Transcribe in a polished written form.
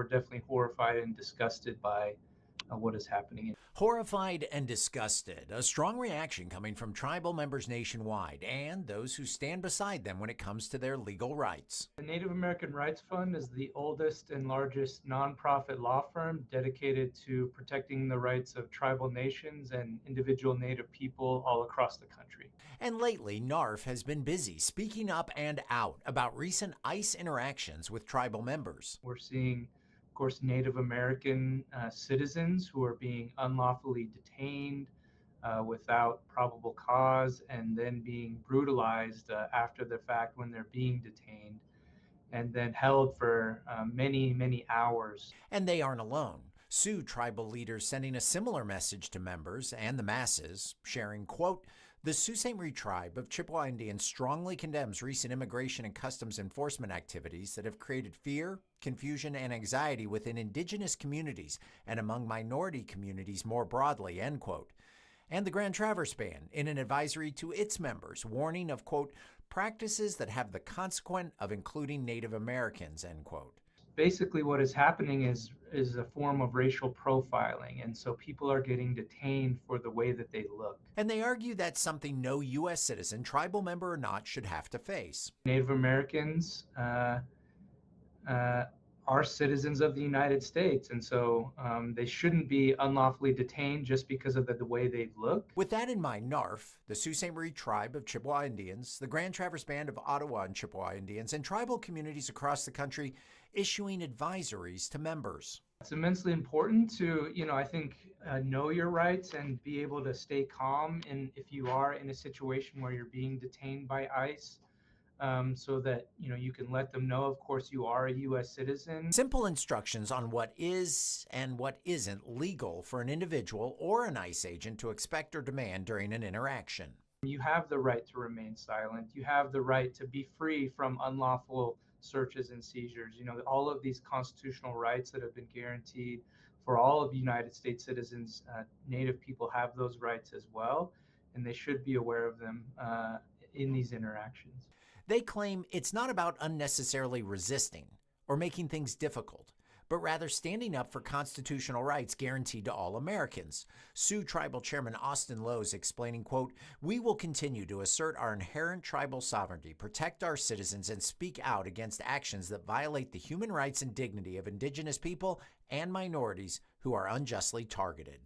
definitely horrified and disgusted by what is happening. Horrified and disgusted, a strong reaction coming from tribal members nationwide and those who stand beside them when it comes to their legal rights. The Native American Rights Fund is the oldest and largest nonprofit law firm dedicated to protecting the rights of tribal nations and individual Native people all across the country. And lately, NARF has been busy speaking up and out about recent ICE interactions with tribal members. We're seeing, of course, Native American citizens who are being unlawfully detained without probable cause and then being brutalized after the fact when they're being detained and then held for many, many hours. And they aren't alone. Sioux tribal leaders sending a similar message to members and the masses, sharing, quote, "The Sault Ste. Marie tribe of Chippewa Indians strongly condemns recent immigration and customs enforcement activities that have created fear, confusion, and anxiety within Indigenous communities and among minority communities more broadly," end quote. And the Grand Traverse Band, in an advisory to its members, warning of, quote, "practices that have the consequence of including Native Americans," end quote. Basically, what is happening is a form of racial profiling, and so people are getting detained for the way that they look. And they argue that's something no U.S. citizen, tribal member or not, should have to face. Native Americans are citizens of the United States, and so they shouldn't be unlawfully detained just because of the way they look. With that in mind, NARF, the Sault Ste. Marie tribe of Chippewa Indians, the Grand Traverse Band of Ottawa and Chippewa Indians, and tribal communities across the country issuing advisories to members. It's immensely important to, I think, know your rights and be able to stay calm if you are in a situation where you're being detained by ICE. So that you can let them know, of course, you are a U.S. citizen. Simple instructions on what is and what isn't legal for an individual or an ICE agent to expect or demand during an interaction. You have the right to remain silent. You have the right to be free from unlawful searches and seizures. All of these constitutional rights that have been guaranteed for all of United States citizens, Native people have those rights as well, and they should be aware of them in these interactions. They claim it's not about unnecessarily resisting or making things difficult, but rather standing up for constitutional rights guaranteed to all Americans. Sioux Tribal Chairman Austin Lowe's explaining, quote, "We will continue to assert our inherent tribal sovereignty, protect our citizens, and speak out against actions that violate the human rights and dignity of Indigenous people and minorities who are unjustly targeted."